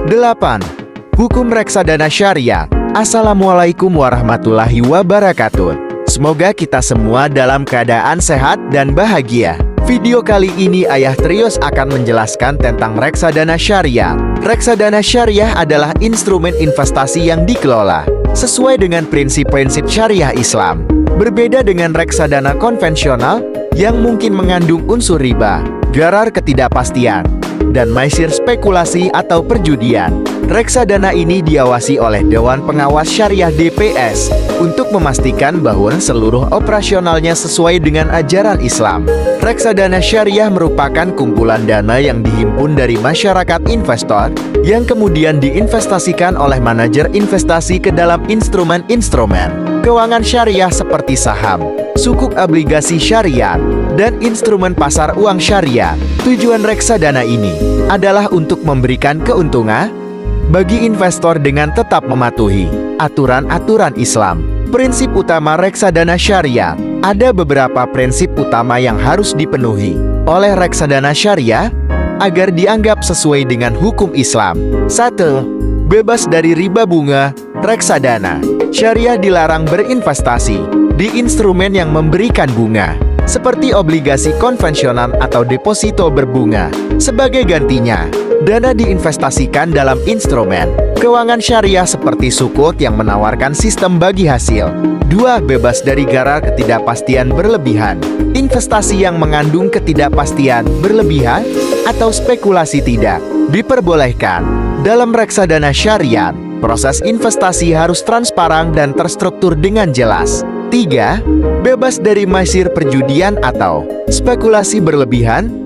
8. Hukum reksadana syariah. Assalamualaikum warahmatullahi wabarakatuh. Semoga kita semua dalam keadaan sehat dan bahagia. Video kali ini Ayah Trios akan menjelaskan tentang reksadana syariah. Reksadana syariah adalah instrumen investasi yang dikelola sesuai dengan prinsip-prinsip syariah Islam. Berbeda dengan reksadana konvensional yang mungkin mengandung unsur riba, gharar ketidakpastian, dan maisir spekulasi atau perjudian. Reksadana ini diawasi oleh Dewan Pengawas Syariah DPS untuk memastikan bahwa seluruh operasionalnya sesuai dengan ajaran Islam. Reksadana syariah merupakan kumpulan dana yang dihimpun dari masyarakat investor yang kemudian diinvestasikan oleh manajer investasi ke dalam instrumen-instrumen keuangan syariah seperti saham, sukuk obligasi syariah, dan instrumen pasar uang syariah. Tujuan reksadana ini adalah untuk memberikan keuntungan bagi investor dengan tetap mematuhi aturan-aturan Islam. Prinsip utama reksadana syariah. Ada beberapa prinsip utama yang harus dipenuhi oleh reksadana syariah agar dianggap sesuai dengan hukum Islam. 1. Bebas dari riba bunga. Reksadana syariah dilarang berinvestasi di instrumen yang memberikan bunga, seperti obligasi konvensional atau deposito berbunga. Sebagai gantinya, dana diinvestasikan dalam instrumen keuangan syariah seperti sukuk yang menawarkan sistem bagi hasil. 2. Bebas dari gharar ketidakpastian berlebihan. Investasi yang mengandung ketidakpastian berlebihan atau spekulasi tidak diperbolehkan. Dalam reksadana syariah, proses investasi harus transparan dan terstruktur dengan jelas. 3. Bebas dari maisir perjudian atau spekulasi berlebihan.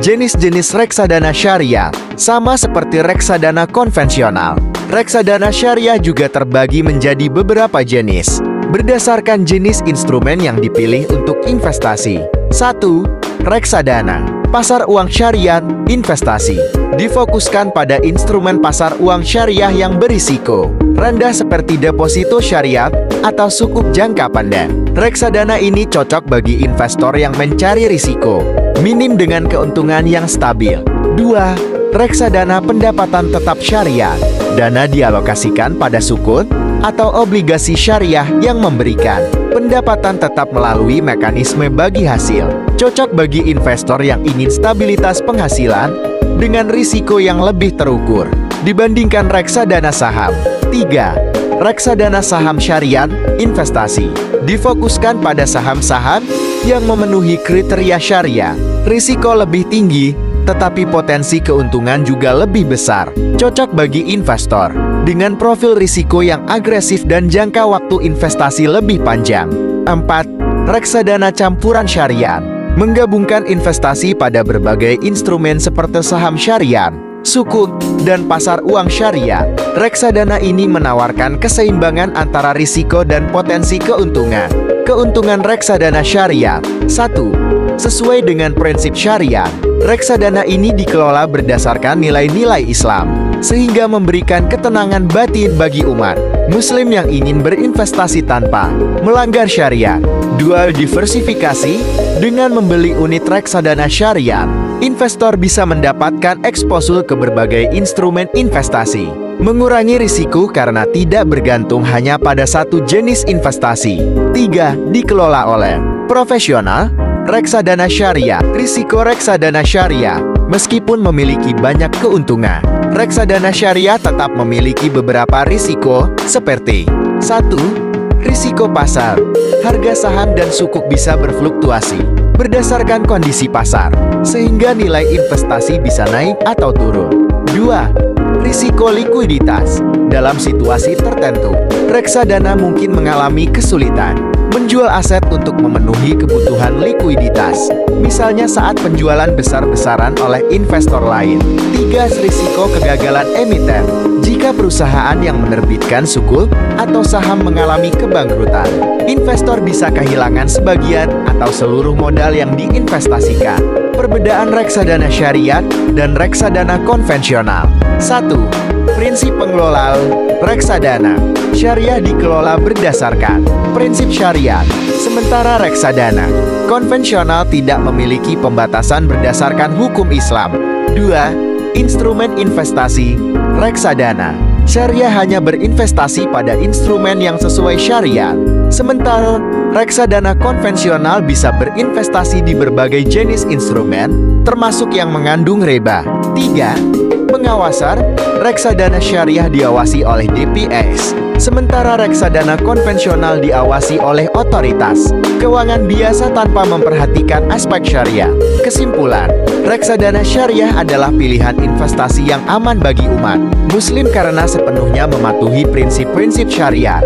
Jenis-jenis reksadana syariah sama seperti reksadana konvensional. Reksadana syariah juga terbagi menjadi beberapa jenis berdasarkan jenis instrumen yang dipilih untuk investasi. 1. Reksadana pasar uang syariah investasi difokuskan pada instrumen pasar uang syariah yang berisiko rendah seperti deposito syariah atau sukuk jangka pendek. Reksadana ini cocok bagi investor yang mencari risiko minim dengan keuntungan yang stabil. 2. Reksadana pendapatan tetap syariah. Dana dialokasikan pada sukuk atau obligasi syariah yang memberikan pendapatan tetap melalui mekanisme bagi hasil. Cocok bagi investor yang ingin stabilitas penghasilan dengan risiko yang lebih terukur dibandingkan reksadana saham. 3. Reksadana saham syariah investasi difokuskan pada saham-saham yang memenuhi kriteria syariah. Risiko lebih tinggi, tetapi potensi keuntungan juga lebih besar. Cocok bagi investor dengan profil risiko yang agresif dan jangka waktu investasi lebih panjang. 4. Reksadana campuran syariah menggabungkan investasi pada berbagai instrumen seperti saham syariah, sukuk, dan pasar uang syariah. Reksadana ini menawarkan keseimbangan antara risiko dan potensi keuntungan. Keuntungan reksadana syariah. 1. Sesuai dengan prinsip syariah, reksadana ini dikelola berdasarkan nilai-nilai Islam, sehingga memberikan ketenangan batin bagi umat Muslim yang ingin berinvestasi tanpa melanggar syariah. 2. Diversifikasi. Dengan membeli unit reksadana syariah, investor bisa mendapatkan eksposur ke berbagai instrumen investasi, mengurangi risiko karena tidak bergantung hanya pada satu jenis investasi. 3. Dikelola oleh profesional. Reksadana syariah. Risiko reksadana syariah meskipun memiliki banyak keuntungan, reksadana syariah tetap memiliki beberapa risiko seperti 1. Risiko pasar. Harga saham dan sukuk bisa berfluktuasi berdasarkan kondisi pasar, sehingga nilai investasi bisa naik atau turun. 2. Risiko likuiditas. Dalam situasi tertentu, reksadana mungkin mengalami kesulitan menjual aset untuk memenuhi kebutuhan likuiditas, misalnya saat penjualan besar-besaran oleh investor lain. 3. Risiko kegagalan emiten. Jika perusahaan yang menerbitkan sukuk atau saham mengalami kebangkrutan, investor bisa kehilangan sebagian atau seluruh modal yang diinvestasikan. Perbedaan reksadana syariah dan reksadana konvensional. 1. Prinsip pengelolaan. Reksadana syariah dikelola berdasarkan prinsip syariat, sementara reksadana konvensional tidak memiliki pembatasan berdasarkan hukum Islam. 2. Instrumen investasi. Reksadana syariah hanya berinvestasi pada instrumen yang sesuai syariat, sementara reksadana konvensional bisa berinvestasi di berbagai jenis instrumen, termasuk yang mengandung riba. 3. Pengawasan. Reksadana syariah diawasi oleh DPS, sementara reksadana konvensional diawasi oleh otoritas keuangan biasa tanpa memperhatikan aspek syariah. Kesimpulan, reksadana syariah adalah pilihan investasi yang aman bagi umat Muslim karena sepenuhnya mematuhi prinsip-prinsip syariat.